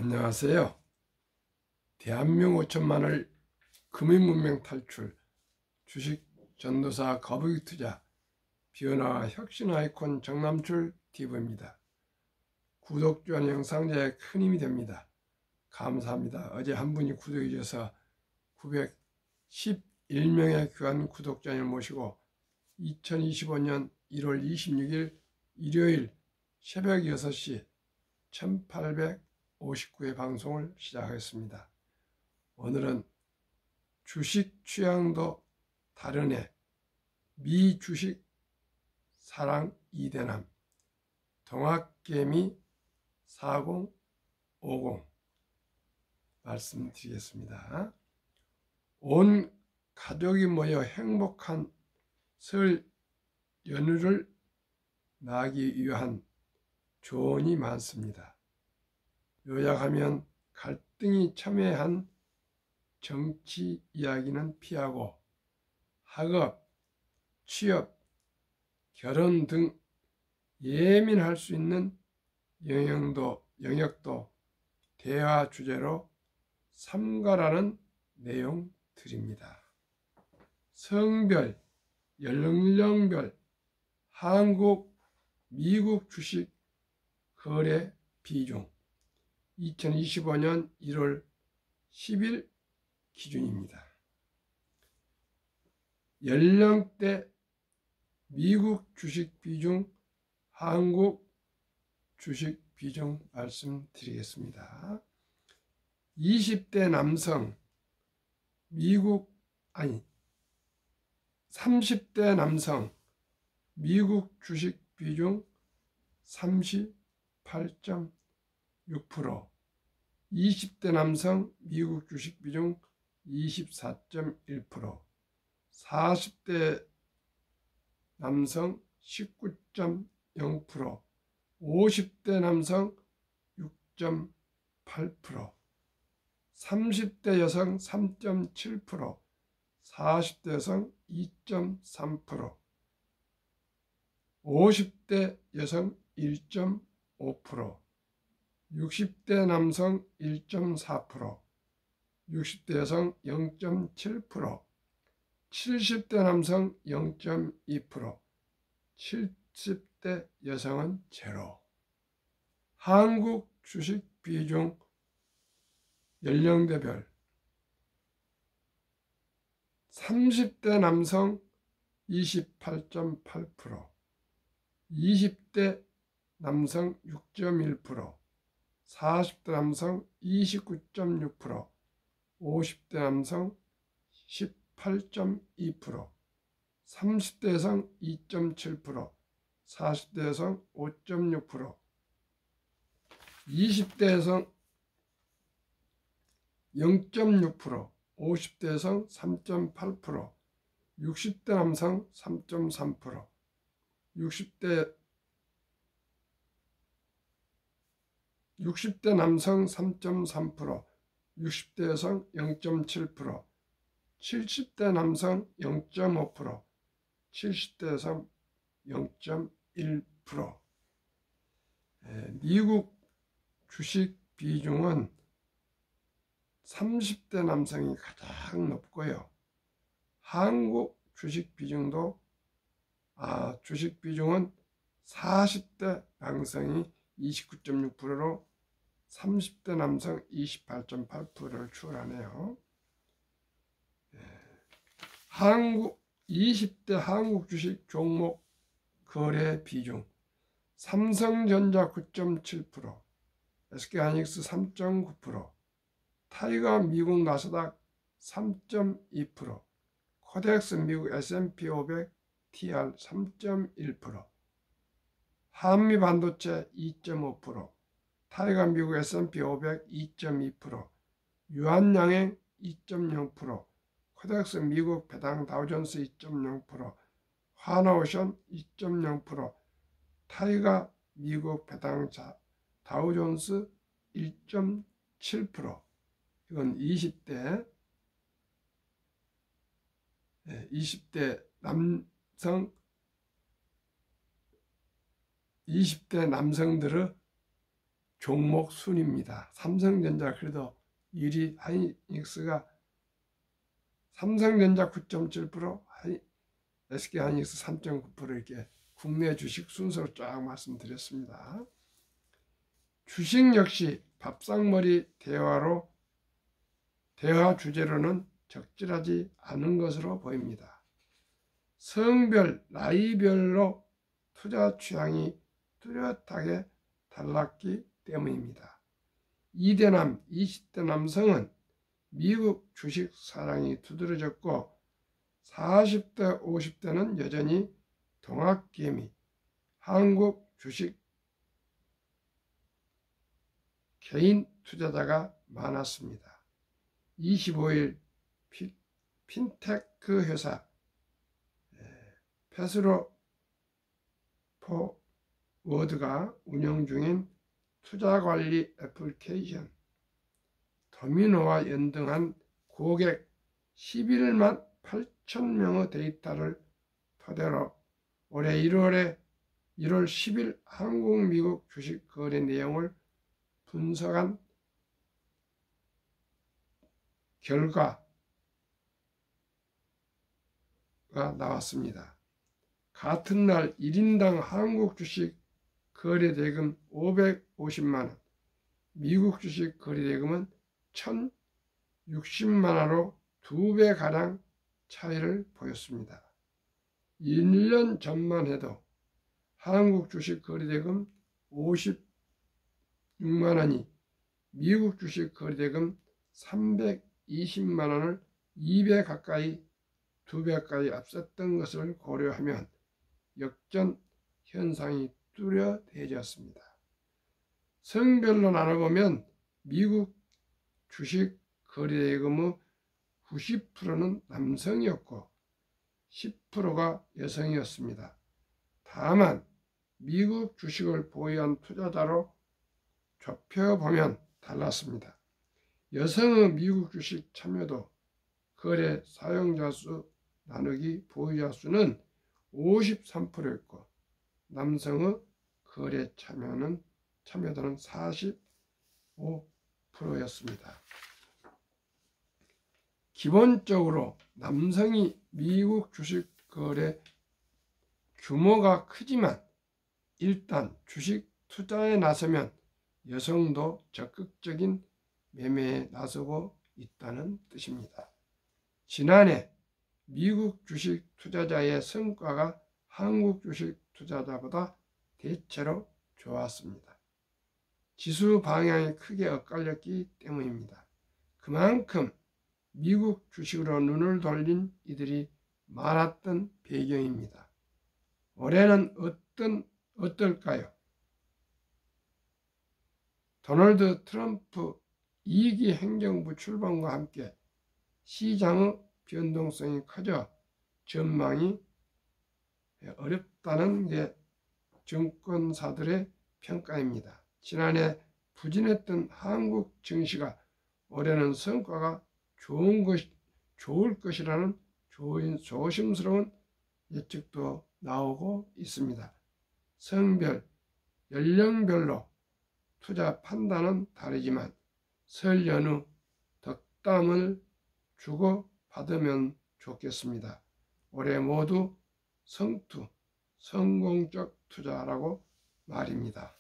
안녕하세요. 대한민국 5천만을 금융문명 탈출, 주식 전도사 거북이 투자, 비언화 혁신 아이콘 정남출 TV입니다. 구독, 좋아요 영상 제에 큰 힘이 됩니다. 감사합니다. 어제 한 분이 구독해 주셔서 911명의 귀한 구독자를 모시고 2025년 1월 26일 일요일 새벽 6시 1859회 방송을 시작하겠습니다. 오늘은 주식 취향도 다른 애, 미주식 사랑 2대남, 동학개미 4050 말씀드리겠습니다. 온 가족이 모여 행복한 설 연휴를 나기 위한 조언이 많습니다. 요약하면 갈등이 첨예한 정치 이야기는 피하고 학업, 취업, 결혼 등 예민할 수 있는 영역도 대화 주제로 삼가라는 내용 드립니다. 성별, 연령별, 한국, 미국 주식 거래 비중 2025년 1월 10일 기준입니다. 연령대 미국 주식 비중, 한국 주식 비중 말씀드리겠습니다. 20대 남성 30대 남성 미국 주식 비중 38.6%, 20대 남성 미국 주식 비중 24.1%, 40대 남성 19.0%, 50대 남성 6.8%, 30대 여성 3.7%, 40대 여성 2.3%, 50대 여성 1.5%, 60대 남성 1.4%, 60대 여성 0.7%, 70대 남성 0.2%, 70대 여성은 제로. 한국 주식 비중 연령대별 30대 남성 28.8%, 20대 남성 6.1%, 40대 남성 29.6%, 50대 남성 18.2%, 30대 여성 2.7%, 40대 여성 5.6%, 20대 여성 0.6%, 50대 여성 3.8%, 60대 남성 3.3%, 60대 남성 3.3%, 60대 여성 0.7%, 70대 남성 0.5%, 70대 여성 0.1%. 미국 주식 비중은 30대 남성이 가장 높고요. 한국 주식 비중은 40대 남성이 29.6%로 30대 남성 28.8%를 추월하네요. 20대 한국 주식 종목 거래 비중 삼성전자 9.7%, SK하이닉스 3.9%, 타이거 미국 나스닥 3.2%, 코덱스 미국 S&P 500 TR 3.1%, 한미반도체 2.5%, 타이거 미국 S&P 500 2.2%, 유한양행 2.0%, 코덱스 미국 배당 다우존스 2.0%, 하나오션 2.0%, 타이거 미국 배당 다우존스 1.7%. 이건 20대 남성 20대 남성들의 종목 순입니다. 삼성전자 그래도 유리 하이닉스가 삼성전자 9.7%, SK 하이닉스 3.9% 이렇게 국내 주식 순서로 쫙 말씀드렸습니다. 주식 역시 밥상머리 대화 주제로는 적절하지 않은 것으로 보입니다. 성별, 나이별로 투자 취향이 뚜렷하게 달랐기 때문입니다. 2대남, 20대 남성은 미국 주식 사랑이 두드러졌고 40대, 50대는 여전히 동학개미, 한국 주식 개인 투자자가 많았습니다. 25일 핀테크 회사 패스로포워드가 운영 중인 투자관리 애플리케이션 도미노와 연동한 고객 11만 8천 명의 데이터를 토대로 올해 1월 10일 한국 미국 주식 거래 내용을 분석한 결과가 나왔습니다. 같은 날 1인당 한국 주식 거래대금 550만원, 미국 주식 거래대금은 1060만원으로 2배가량 차이를 보였습니다. 1년 전만 해도 한국 주식 거래대금 56만원이 미국 주식 거래대금 320만원을 2배 가까이 2배까지 앞섰던 것을 고려하면 역전 현상이 뚜렷해졌습니다. 성별로 나눠보면 미국 주식 거래대금의 90%는 남성이었고 10%가 여성이었습니다. 다만 미국 주식을 보유한 투자자로 좁혀보면 달랐습니다. 여성의 미국 주식 참여도 거래 사용자 수 나누기 보유자 수는 53%였고 남성의 거래 참여도는 45%였습니다. 기본적으로 남성이 미국 주식 거래 규모가 크지만 일단 주식 투자에 나서면 여성도 적극적인 매매에 나서고 있다는 뜻입니다. 지난해 미국 주식 투자자의 성과가 한국 주식 투자자보다 대체로 좋았습니다. 지수 방향이 크게 엇갈렸기 때문입니다. 그만큼 미국 주식으로 눈을 돌린 이들이 많았던 배경입니다. 올해는 어떨까요? 도널드 트럼프 2기 행정부 출범과 함께 시장의 변동성이 커져 전망이 어렵다는 게 증권사들의 평가입니다. 지난해 부진했던 한국 증시가 올해는 성과가 좋을 것이라는 조심스러운 예측도 나오고 있습니다. 성별, 연령별로 투자 판단은 다르지만 설 연휴 덕담을 주고 받으면 좋겠습니다. 올해 모두 성공적 투자라고 말입니다.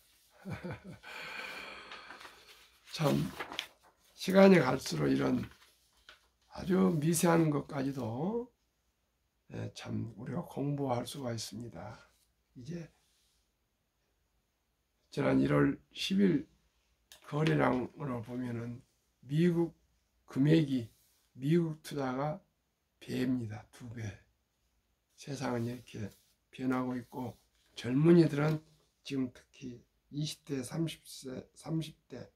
참 시간이 갈수록 이런 아주 미세한 것까지도 참 우리가 공부할 수가 있습니다. 이제 지난 1월 10일 거래량으로 보면은 미국 금액이 미국 투자가 배입니다. 2배. 세상은 이렇게 변하고 있고 젊은이들은 지금 특히 20대, 30대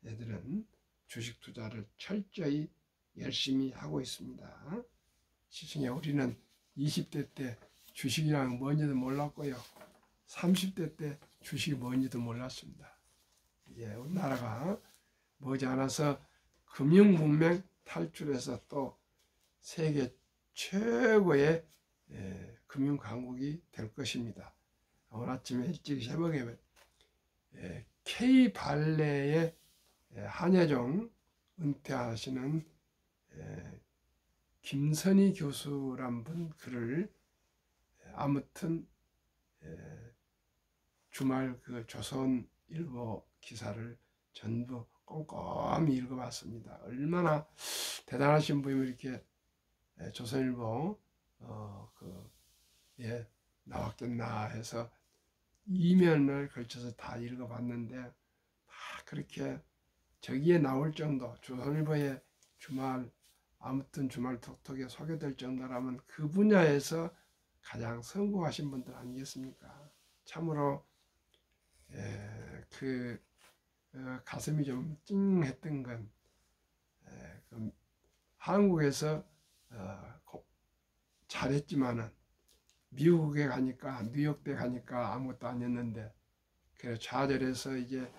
애들은 주식 투자를 철저히 열심히 하고 있습니다. 시중에 우리는 20대 때 주식이랑 뭔지도 몰랐고요. 30대 때 주식이 뭔지도 몰랐습니다. 이제 우리나라가 머지않아서 금융문맹 탈출해서 또 세계 최고의 금융강국이 될 것입니다. 오늘 아침에 일찍 새벽에 K 발레의 한예종 은퇴하시는 김선희 교수란 분 글을 아무튼 주말 그 조선일보 기사를 전부 꼼꼼히 읽어봤습니다. 얼마나 대단하신 분이 이렇게 조선일보 나왔겠나 해서 2면을 걸쳐서 다 읽어봤는데 다 그렇게 저기에 나올 정도, 조선일보의 주말 톡톡에 소개될 정도라면 그 분야에서 가장 성공하신 분들 아니겠습니까? 참으로 가슴이 좀 찡했던 건 한국에서 잘했지만은 미국에 가니까, 뉴욕대 가니까 아무것도 아니었는데, 그래서 좌절해서 이제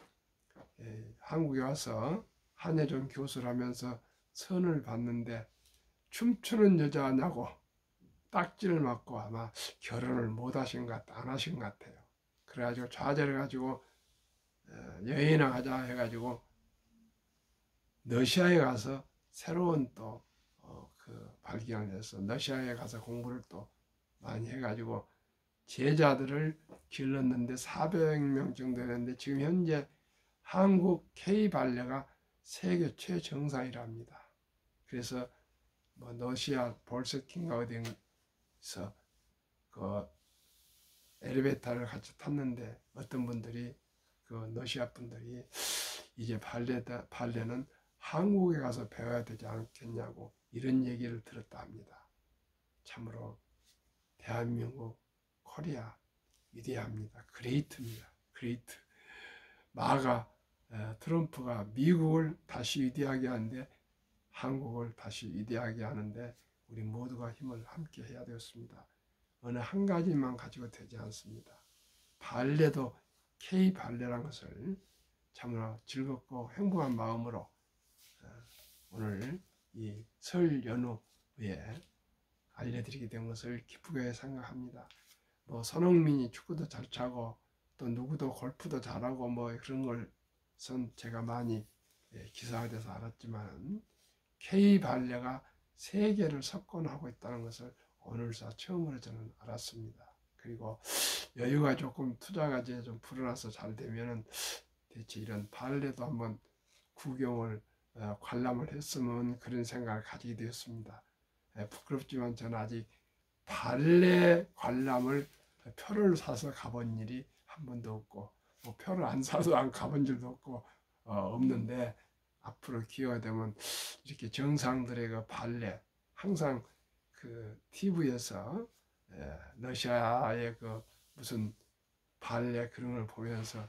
한국에 와서 한예종 교수를 하면서 선을 봤는데 춤추는 여자냐고 딱지를 맞고 아마 결혼을 못 하신 것 같아, 안 하신 것 같아요. 그래가지고 좌절해가지고 여행이나 가자 해가지고 러시아에 가서 새로운 또 발견을 해서 러시아에 가서 공부를 또 많이 해가지고 제자들을 길렀는데 400명 정도 되는데 지금 현재 한국 K-발레가 세계 최정상이랍니다. 그래서 뭐 러시아 볼스킨가 어디서 그 엘리베이터를 같이 탔는데 어떤 분들이 그 러시아 분들이 이제 발레는 한국에 가서 배워야 되지 않겠냐고 이런 얘기를 들었다 합니다. 참으로 대한민국 코리아 위대합니다. 그레이트입니다. 그레이트. 트럼프가 미국을 다시 위대하게 하는데 한국을 다시 위대하게 하는데 우리 모두가 힘을 함께 해야 되었습니다. 어느 한 가지만 가지고 되지 않습니다. 발레도 K 발레라는 것을 참으로 즐겁고 행복한 마음으로 오늘 이 설 연휴에 알려드리게 된 것을 기쁘게 생각합니다. 뭐 손흥민이 축구도 잘 차고 또 누구도 골프도 잘하고 뭐 그런 것은 제가 많이 기사화돼서 알았지만 K 발레가 세계를 석권하고 있다는 것을 오늘서 처음으로 저는 알았습니다. 그리고 여유가 조금 투자가 이제 좀 불어나서 잘 되면은 대체 이런 발레도 한번 구경을 관람을 했으면 그런 생각을 가지게 되었습니다. 부끄럽지만 저는 아직 발레 관람을 표를 사서 가본 일이 한 번도 없고 뭐 표를 안 사서 안 가본 적도 없고 없는데 앞으로 기회가 되면 이렇게 정상들의 그 발레 항상 그 TV에서 러시아의 그 무슨 발레 그런 걸 보면서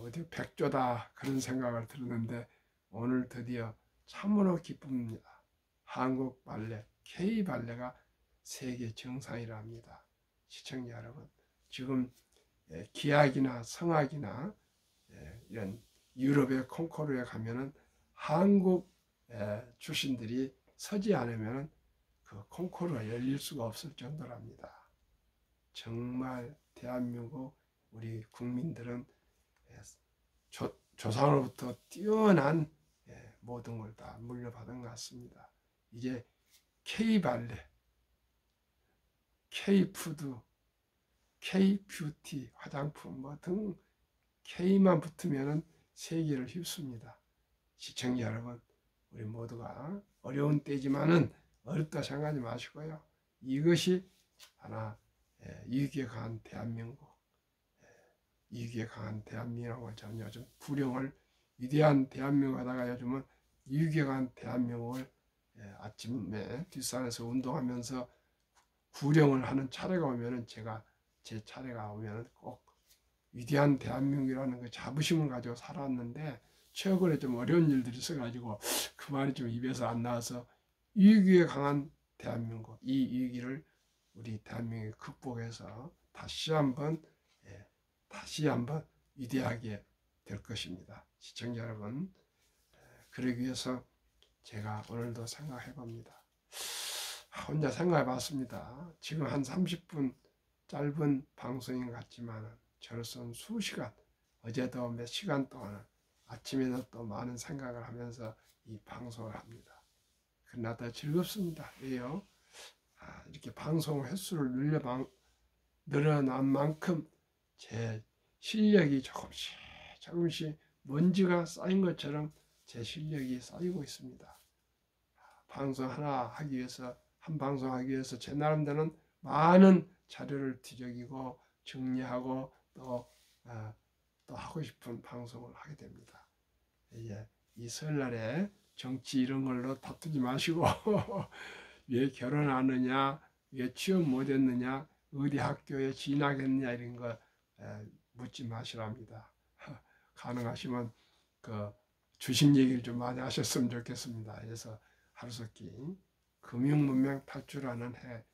어디 백조다 그런 생각을 들었는데 오늘 드디어 참으로 기쁩니다. 한국 발레 K 발레가 세계 정상이랍니다. 시청자 여러분, 지금 기악이나 성악이나 이런 유럽의 콩쿠르에 가면은 한국 출신들이 서지 않으면 그 콩쿠르가 열릴 수가 없을 정도랍니다. 정말 대한민국 우리 국민들은 조상으로부터 뛰어난 모든 걸 다 물려받은 것 같습니다. 이제 K-발레, K-푸드, K-뷰티, 화장품 뭐 등 K만 붙으면 세계를 휩습니다. 시청자 여러분, 우리 모두가 어려운 때지만은 어렵다 생각하지 마시고요. 이것이 하나 이익에 강한 대한민국, 이익에 강한 대한민국을 저는 요즘 부령을 위대한 대한민국 하다가 요즘은 이익에 강한 대한민국을 아침에 뒷산에서 운동하면서 구령을 하는 차례가 오면은 제가 제 차례가 오면은 꼭 위대한 대한민국이라는 그 자부심을 가지고 살았는데 최근에 좀 어려운 일들이 있어가지고 그 말이 좀 입에서 안 나와서 위기에 강한 대한민국, 이 위기를 우리 대한민국이 극복해서 다시 한번 위대하게 될 것입니다. 시청자 여러분, 그러기 위해서 제가 오늘도 생각해 봅니다. 혼자 생각해 봤습니다. 지금 한 30분 짧은 방송인 것 같지만 저로서는 수시간 어제도 몇 시간 동안 아침에는 또 많은 생각을 하면서 이 방송을 합니다. 그러나 더 즐겁습니다. 왜요? 이렇게 방송 횟수를 늘어난 만큼 제 실력이 조금씩 먼지가 쌓인 것처럼 제 실력이 쌓이고 있습니다. 방송 하나 하기 위해서, 한 방송 하기 위해서 제 나름대로는 많은 자료를 뒤적이고 정리하고 또 하고 싶은 방송을 하게 됩니다. 이제 이 설날에 정치 이런 걸로 다투지 마시고 왜 결혼 안 하느냐, 왜 취업 못 했느냐, 어디 학교에 진학했느냐 이런 거 묻지 마시랍니다. 가능하시면 그 주식 얘기를 좀 많이 하셨으면 좋겠습니다. 그래서 하루속히 금융문명 탈출하는 해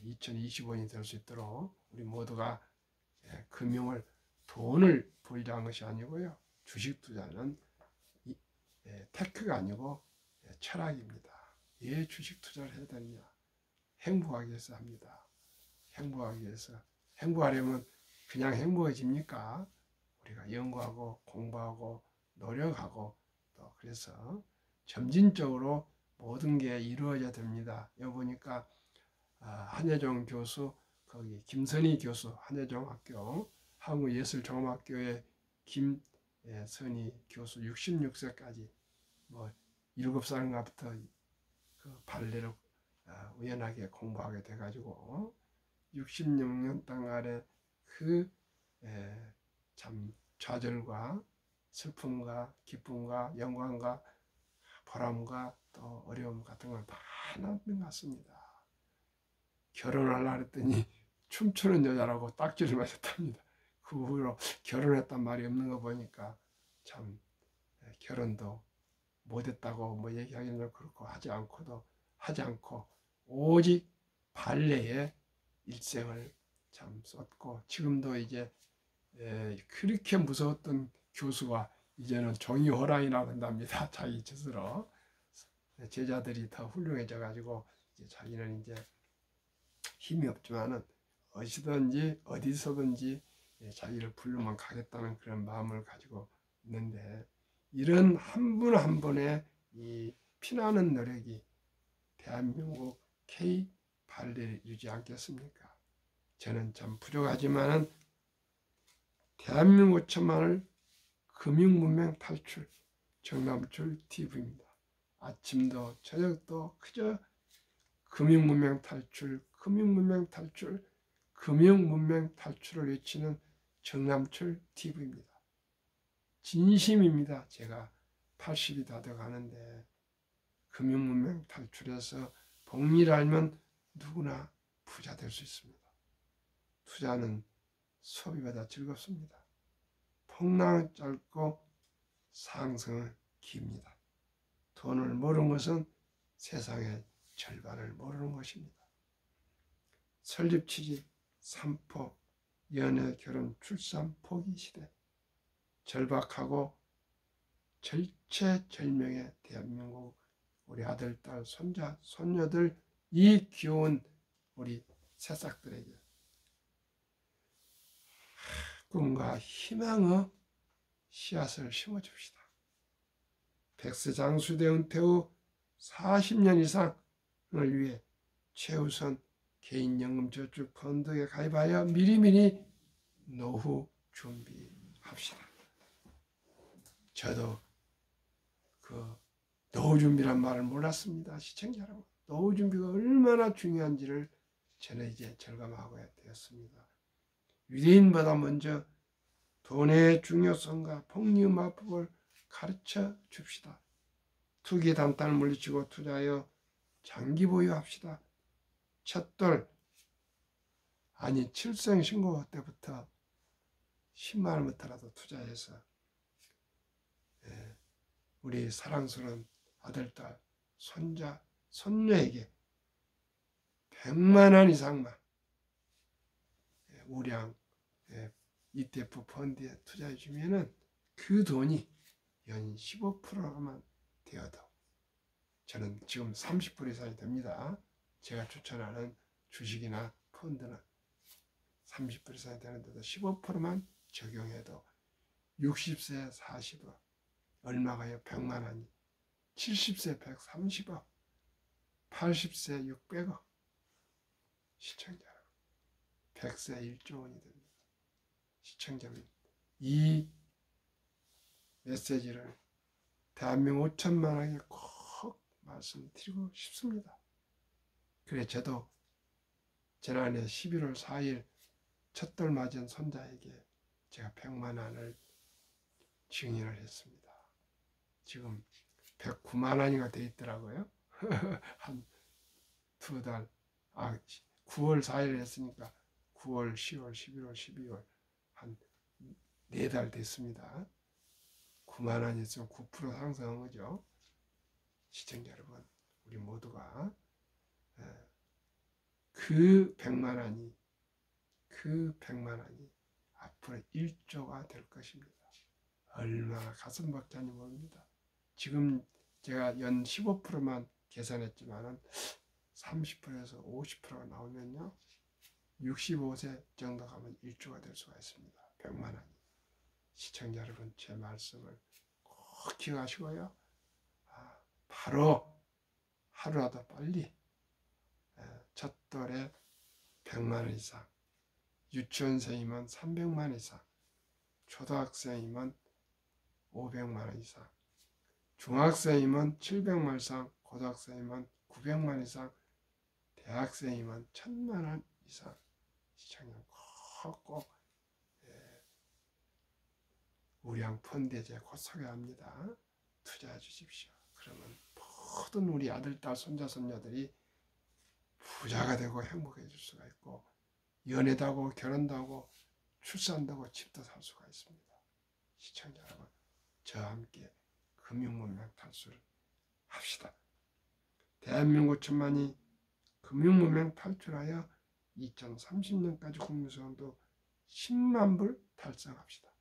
2025년이 될 수 있도록 우리 모두가 돈을 벌자는 것이 아니고요. 주식 투자는 테크가 아니고 철학입니다. 왜 주식 투자를 해야 되느냐? 행복하기 위해서 합니다. 행복하기 위해서. 행복하려면 그냥 행복해집니까? 우리가 연구하고 공부하고 노력하고 또 그래서 점진적으로 모든 게 이루어져야 됩니다. 여기 보니까 한예종 교수, 거기 김선희 교수, 한예종학교 한국예술종합학교의 김선희 교수 66세까지 뭐 7살인가부터 그 발레를 우연하게 공부하게 돼가지고 66년 동안에 그 참 좌절과 슬픔과 기쁨과 영광과 보람과 또 어려움 같은 걸 많은 것 같습니다. 결혼하려고 했더니 춤추는 여자라고 딱지를 맞았답니다. 그 후로 결혼했단 말이 없는 거 보니까 참 결혼도 못했다고 뭐 얘기하기는 좀 그렇고 하지 않고 오직 발레에 일생을 참 썼고 지금도 이제 그렇게 무서웠던 교수가 이제는 종이 호랑이라고 한답니다. 자기 스스로 제자들이 더 훌륭해져 가지고 이제 자기는 이제 힘이 없지만은 어디서든지 자기를 부르면 가겠다는 그런 마음을 가지고 있는데 이런 한 분 한 분의 이 피나는 노력이 대한민국 K 발레를 이루지 않겠습니까? 저는 참 부족하지만은 대한민국 5천만을 금융문명 탈출 정남출 TV입니다. 아침도 저녁도 그저 금융문명 탈출 금융문명 탈출을 외치는 정남출 TV입니다. 진심입니다. 제가 80이 다 돼가는데 금융문명 탈출해서 복리를 알면 누구나 부자 될 수 있습니다. 투자는 소비보다 즐겁습니다. 폭락은 짧고 상승은 깁니다. 돈을 모르는 것은 세상의 절반을 모르는 것입니다. 설립 취직, 삼포, 연애, 결혼, 출산, 포기 시대 절박하고 절체절명의 대한민국 우리 아들, 딸, 손자, 손녀들 이 귀여운 우리 새싹들에게 꿈과 희망의 씨앗을 심어줍시다. 백세장수대 은퇴 후 40년 이상을 위해 최우선 개인연금저축펀드에 가입하여 미리미리 노후 준비합시다. 저도 그 노후 준비란 말을 몰랐습니다. 시청자 여러분, 노후 준비가 얼마나 중요한지를 저는 이제 절감하고 되었습니다. 유대인보다 먼저 돈의 중요성과 복리음화법을 가르쳐 줍시다. 투기 단단을 물리치고 투자하여 장기 보유합시다. 첫돌 아니 칠생 신고 때부터 10만 원부터라도 투자해서 우리 사랑스러운 아들, 딸, 손자, 손녀에게 100만 원 이상만 우량 ETF 펀드에 투자해 주면은 그 돈이 연 15%만 되어도 저는 지금 30% 이상이 됩니다. 제가 추천하는 주식이나 펀드는 30% 이상이 되는데도 15%만 적용해도 60세 40억. 얼마가요? 100만 원이. 70세 130억. 80세 600억. 시청자 여러분. 100세 1조 원이 됩니다. 시청자 여러분. 이 메시지를 대한민국 5천만에게 꼭 말씀드리고 싶습니다. 그래 저도 지난해 11월 4일 첫돌 맞은 손자에게 제가 100만 원을 증여를 했습니다. 지금 109만 원이가 돼 있더라고요. 한 두 달, 9월 4일 했으니까 9월, 10월, 11월, 12월 한 4달 됐습니다. 9만 원이 있으면 9% 상승한 거죠. 시청자 여러분, 우리 모두가 그 100만 원이 앞으로 1조가 될 것입니다. 얼마나 가슴 벅찬지 모릅니다. 지금 제가 연 15%만 계산했지만은 30%에서 50%가 나오면요 65세 정도 가면 1조가 될 수가 있습니다. 100만 원이. 시청자 여러분, 제 말씀을 꼭 기억하시고요. 바로 하루라도 빨리 첫돌에 100만 원 이상, 유치원생이면 300만 원 이상, 초등학생이면 500만 원 이상, 중학생이면 700만 원 이상, 고등학생이면 900만 원 이상, 대학생이면 1000만 원 이상 시청자 꼭 우량 펀드에 곧 소개합니다. 투자해 주십시오. 그러면 모든 우리 아들, 딸, 손자, 손녀들이 부자가 되고 행복해질 수가 있고 연애도 하고 결혼도 하고 출산도 하고 집도 살 수가 있습니다. 시청자 여러분, 저와 함께 금융문명 탈출을 합시다. 대한민국 천만이 금융문명 탈출하여 2030년까지 국민소득도 10만 불 달성합시다.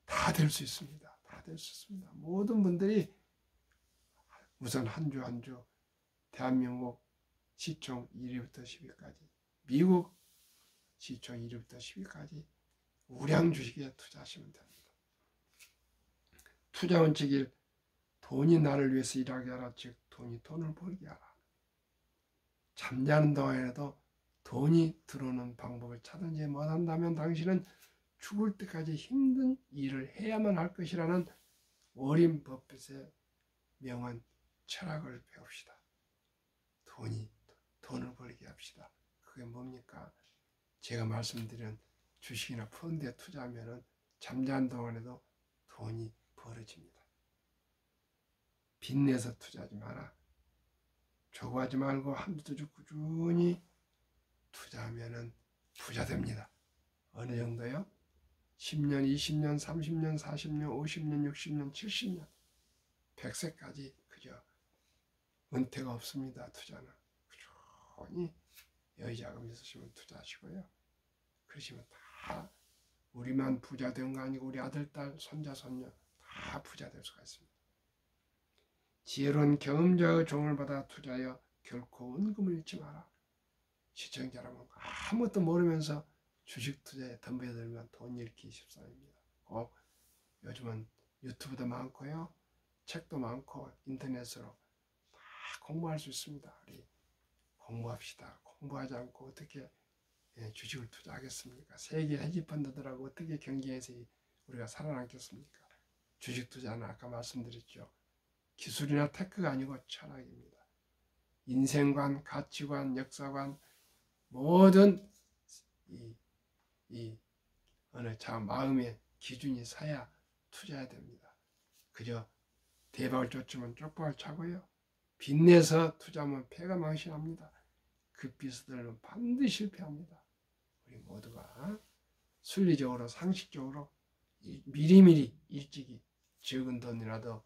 다 될 수 있습니다. 다 될 수 있습니다. 모든 분들이 우선 한 주 한 주 대한민국 시총 1위부터 10위까지, 미국 시총 1위부터 10위까지 우량 주식에 투자하시면 됩니다. 투자 원칙 1, 돈이 나를 위해서 일하게 하라. 즉 돈이 돈을 벌게 하라. 잠자는 동안에도 돈이 들어오는 방법을 찾든지 못한다면 당신은 죽을 때까지 힘든 일을 해야만 할 것이라는 워린 버핏의 명언, 철학을 배웁시다. 돈을 벌게 합시다. 그게 뭡니까? 제가 말씀드린 주식이나 펀드에 투자하면 잠자는 동안에도 돈이 벌어집니다. 빚내서 투자하지 마라. 조구하지 말고 한두 주 꾸준히 투자하면 부자 됩니다. 어느 정도요? 10년, 20년, 30년, 40년, 50년, 60년, 70년, 100세까지 그저 은퇴가 없습니다. 투자는. 꾸준히 여유자금 있으시면 투자하시고요. 그러시면 다 우리만 부자 된 거 아니고 우리 아들, 딸, 손자, 손녀 다 부자 될 수가 있습니다. 지혜로운 경험자의 종을 받아 투자하여 결코 은금을 잃지 마라. 시청자 여러분, 아무것도 모르면서 주식 투자에 덤벼들면 돈 잃기 십상입니다. 꼭 요즘은 유튜브도 많고요, 책도 많고 인터넷으로 다 공부할 수 있습니다. 우리 공부합시다. 공부하지 않고 어떻게 주식을 투자하겠습니까? 세계 헤지펀드들하고 어떻게 경쟁해서 우리가 살아남겠습니까? 주식 투자는 아까 말씀드렸죠. 기술이나 테크가 아니고 철학입니다. 인생관, 가치관, 역사관, 모든 어느 마음의 기준이 서야 투자해야 됩니다. 그저 대박을 쫓으면 쪽박을 차고요. 빚내서 투자하면 패가 망신합니다. 그 빚들은 반드시 실패합니다. 우리 모두가 순리적으로 상식적으로 미리미리 일찍이 적은 돈이라도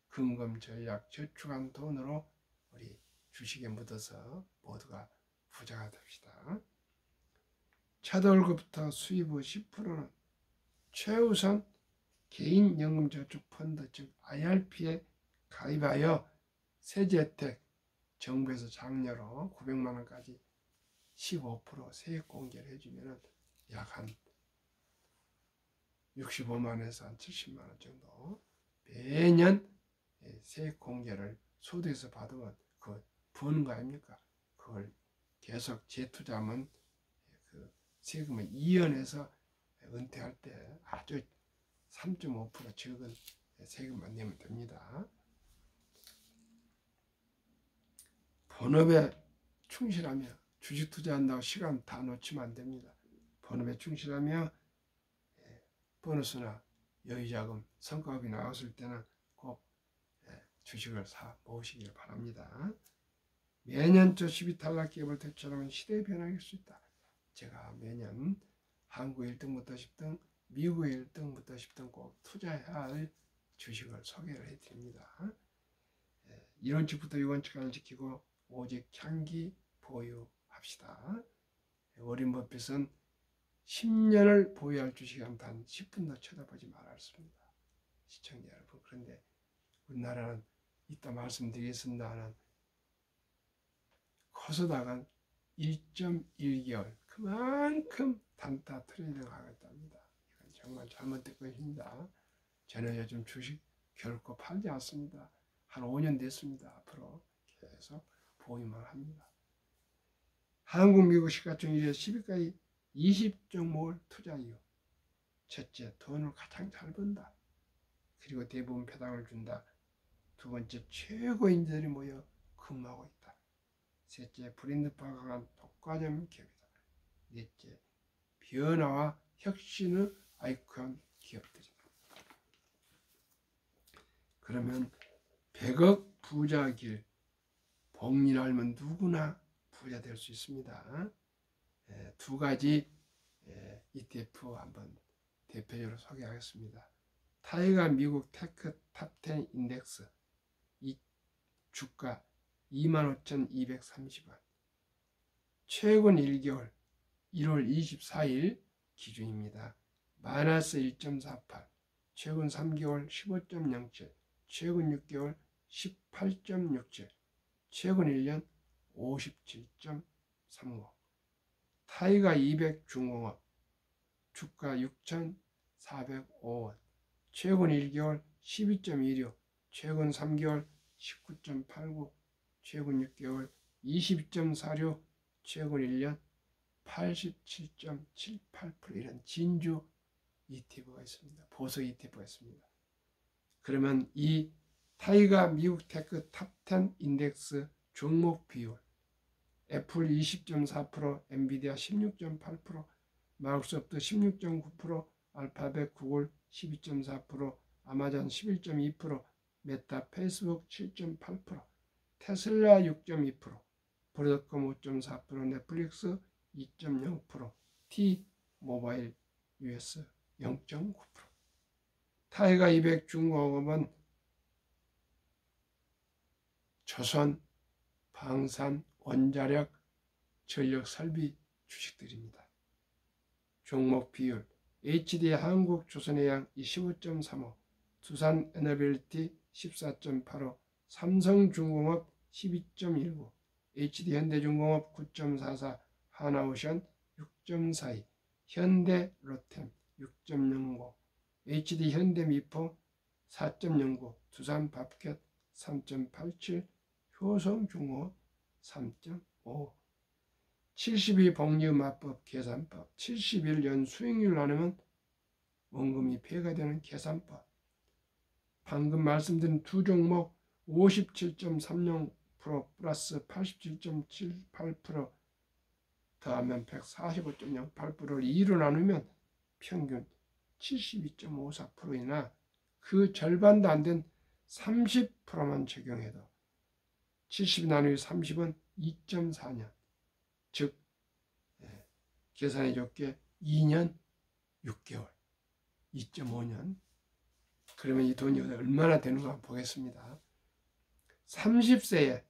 금금 전략 저축한 돈으로 우리 주식에 묻어서 모두가 부자가 됩시다. 첫 월급부터 수입 후 10%는 최우선 개인연금저축펀드 즉 IRP에 가입하여 세제 혜택 정부에서 장려로 900만 원까지 15% 세액 공제를 해주면 약 한 65만원에서 한 70만원 정도 매년 세액 공제를 소득에서 받으면 그 버는 거 아닙니까? 그걸 계속 재투자하면 그 세금을 이연해서 은퇴할 때 아주 3.5% 적은 세금만 내면 됩니다. 본업에 충실하며 주식 투자한다고 시간 다 놓치면 안 됩니다. 본업에 충실하며 보너스나 여유자금 성과급이 나왔을 때는 꼭 주식을 사 모으시길 바랍니다. 매년 저 12탈락 기업을 대처하면 시대의 변화일 수 있다. 제가 매년 한국 1등부터 10등, 미국 1등부터 10등 꼭 투자해야 할 주식을 소개를 해드립니다. 이론칙부터 유원칙을 지키고 오직 장기 보유합시다. 워렌 버핏은 10년을 보유할 주식은 단 10분도 쳐다보지 말았습니다. 시청자 여러분, 그런데 우리나라는 이따 말씀드리겠습니다는 코스닥은 1.1개월 그만큼 단타 트레이딩을 하고 있답니다. 이건 정말 잘못된 것입니다. 저는 요즘 주식 결코 팔지 않습니다. 한 5년 됐습니다. 앞으로 계속 보유만 합니다. 한국, 미국 시가총 1위에서 10위까지 20종목을 투자 이유. 첫째, 돈을 가장 잘 번다. 그리고 대부분 배당을 준다. 두 번째, 최고인들이 모여 근무하고 있다. 셋째, 브랜드화가 강한 독과점 기업이다. 넷째, 변화와 혁신의 아이콘 기업들이다. 그러면 100억 부자 길, 복리를 알면 누구나 부자 될 수 있습니다. 두 가지 ETF 한번 대표적으로 소개하겠습니다. 타이가 미국 테크 탑10 인덱스 이 주가 25,230원, 최근 1개월 1월 24일 기준입니다. 마이너스 1.48, 최근 3개월 15.07, 최근 6개월 18.67, 최근 1년 57.35. 타이가 200 중공업 주가 6,405원, 최근 1개월 12.16, 최근 3개월 19.89, 최근 6개월 20.46, 최근 1년 87.78% 이런 진주 ETF가 있습니다. 보석 ETF가 있습니다. 그러면 이 타이가 미국 테크 탑10 인덱스 종목 비율, 애플 20.4%, 엔비디아 16.8%, 마이크로소프트 16.9%, 알파벳, 구글 12.4%, 아마존 11.2%, 메타, 페이스북 7.8%, 테슬라 6.2%, 브로드컴 5.4%, 넷플릭스 2.0%, T-모바일 US 0.9%. 타이가 200 중공업은 조선, 방산, 원자력, 전력 설비 주식들입니다. 종목 비율, HD 한국 조선해양 25.35, 두산 에너빌리티 14.85, 삼성중공업 12.19, HD 현대중공업 9.44, 하나오션 6.42, 현대 로템 6.05, HD 현대미포 4.09, 두산 밥켓 3.87, 효성중공업 3.5. 72 복리음합법 계산법, 71년 수익률 나누면 원금이 배가 되는 계산법. 방금 말씀드린 두 종목 57.30% 플러스 87.78% 더하면 145.08%를 2로 나누면 평균 72.54%이나 그 절반도 안 된 30%만 적용해도 70 나누기 30은 2.4년, 즉 계산해 좋게 2년 6개월, 2.5년. 그러면 이 돈이 얼마나 되는가 한번 보겠습니다. 30세에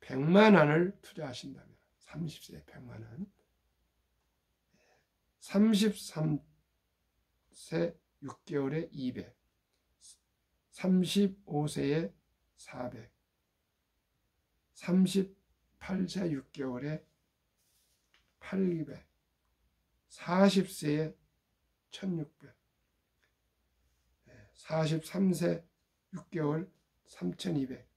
100만 원을 투자하신다면 30세에 100만 원, 33세 6개월에 200, 35세에 400, 38세 6개월에 800, 40세에 1600, 43세 6개월 3,200,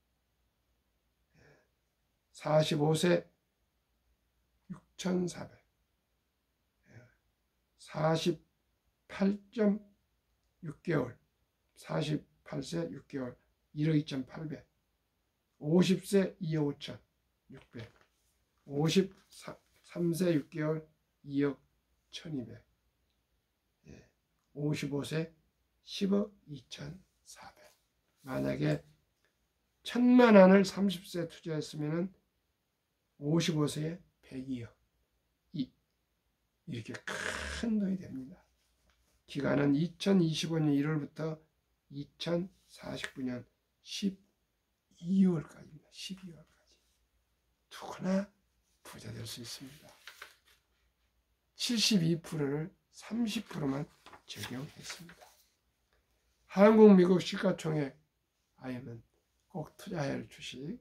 45세 6,400, 48.6개월 48세 6개월 1억 2,800, 50세 2억 5,600, 53세 6개월 2억 1,200, 55세 10억 2,400. 만약에 1,000만 원을 30세 투자했으면 55세에 102억. 이렇게 큰 돈이 됩니다. 기간은 2025년 1월부터 2049년 12월까지입니다. 12월까지. 누구나 부자 될 수 있습니다. 72%를 30%만 적용했습니다. 한국, 미국 시가총액 아이는 꼭 투자해야 할 주식.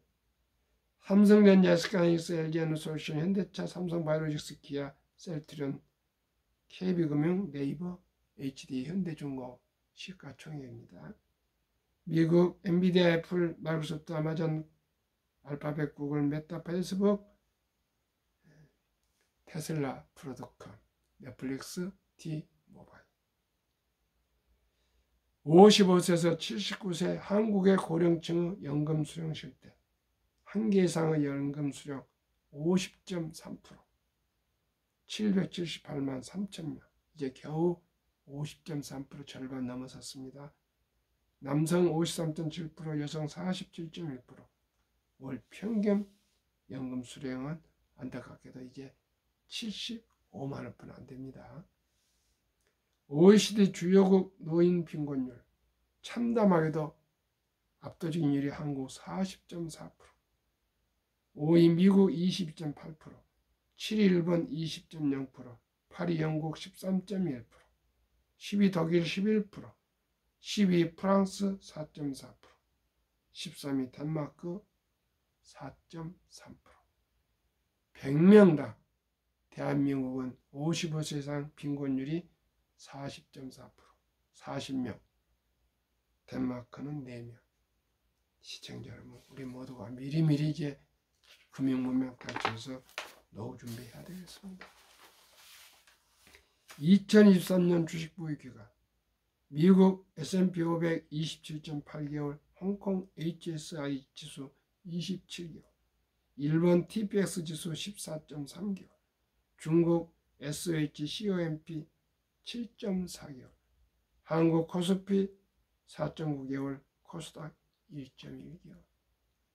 삼성전자, SK하이닉스, LG에너솔루션, 현대차, 삼성바이오로직스, 기아, 셀트리온, KB금융, 네이버, HD, 현대중공업 시가총액입니다. 미국 엔비디아, 애플, 마이크로소프트, 아마존, 알파벳, 구글, 메타, 페이스북, 테슬라, 프로덕컴, 넷플릭스, T모바일. 55세에서 79세 한국의 고령층의 연금 수령 실태, 한 개 이상의 연금 수령 50.3%, 778만 3천명, 이제 겨우 50.3% 절반 넘어섰습니다. 남성 53.7%, 여성 47.1%, 월 평균 연금 수령은 안타깝게도 이제 75만 원뿐 안 됩니다. OECD 주요국 노인 빈곤율, 참담하게도 압도적인 일이 한국 40.4%, 5위 미국 22.8%, 7위 일본 20.0%, 8위 영국 13.1%, 10위 독일 11%, 12위 프랑스 4.4%, 13위 덴마크 4.3%. 100명당 대한민국은 55세 이상 빈곤율이 40.4%, 40명, 덴마크는 4명. 시청자 여러분, 우리 모두가 미리미리 이제 금융문명 탈출해서 노후 준비해야 되겠습니다. 2023년 주식 보유 기간, 미국 S&P 500 27.8개월, 홍콩 HSI 지수 27개월, 일본 TPX 지수 14.3개월, 중국 SHCOMP 7.4개월, 한국 코스피 4.9개월, 코스닥 1.1개월.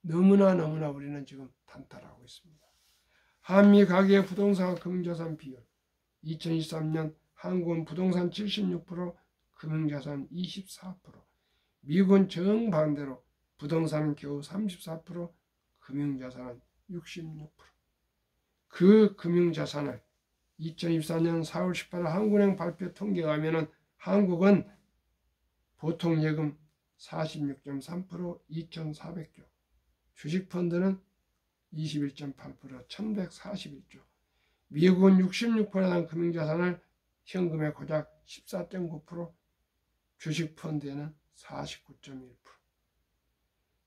너무나 우리는 지금 단타하고 있습니다. 한미 가계 부동산 금융자산 비율, 2023년 한국은 부동산 76%, 금융자산 24%, 미국은 정반대로 부동산은 겨우 34%, 금융자산은 66%. 그 금융자산을 2024년 4월 18일 한국은행 발표 통계에 의하면 한국은 보통예금 46.3%, 2,400조, 주식펀드는 21.8%, 1,141조, 미국은 66%의 금융자산을 현금에 고작 14.9%, 주식펀드에는 49.1%.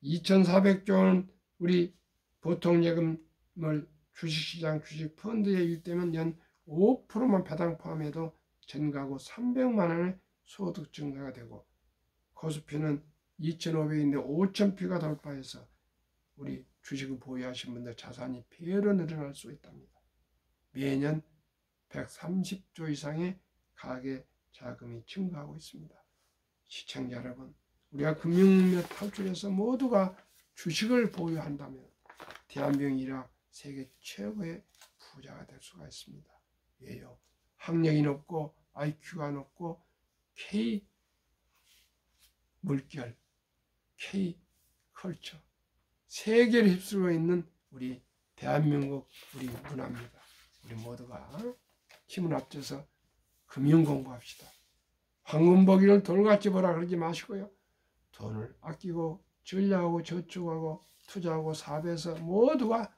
2,400조는 우리 보통예금을 주식시장 주식펀드에 유입되면 연 5%만 배당 포함해도 전가구 300만 원의 소득 증가가 되고, 코스피는 2,500인데 5,000피가 돌파해서 우리 주식을 보유하신 분들 자산이 배로 늘어날 수 있답니다. 매년 130조 이상의 가계 자금이 증가하고 있습니다. 시청자 여러분, 우리가 금융문명 탈출해서 모두가 주식을 보유한다면 대한민국이라 세계 최고의 부자가 될 수가 있습니다. 왜요? 학력이 높고 IQ가 높고 K 물결, K 컬처, 세계를 휩쓸고 있는 우리 대한민국 우리 문화입니다. 우리 모두가 힘을 합쳐서 금융 공부합시다. 황금보기를 돌같이 보라 그러지 마시고요. 돈을 아끼고 전략하고 저축하고 투자하고 사업해서 모두가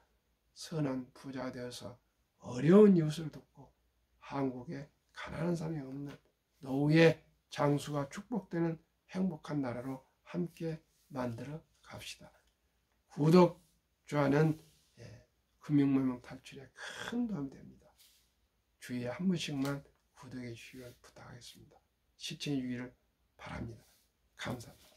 선한 부자가 되어서 어려운 이웃을 돕고 한국에 가난한 사람이 없는 노후의 장수가 축복되는 행복한 나라로 함께 만들어 갑시다. 구독, 좋아요는 금융무명 탈출에 큰 도움이 됩니다. 주위에 한 번씩만 구독해 주시길 부탁하겠습니다. 시청해 주기를 바랍니다. 감사합니다.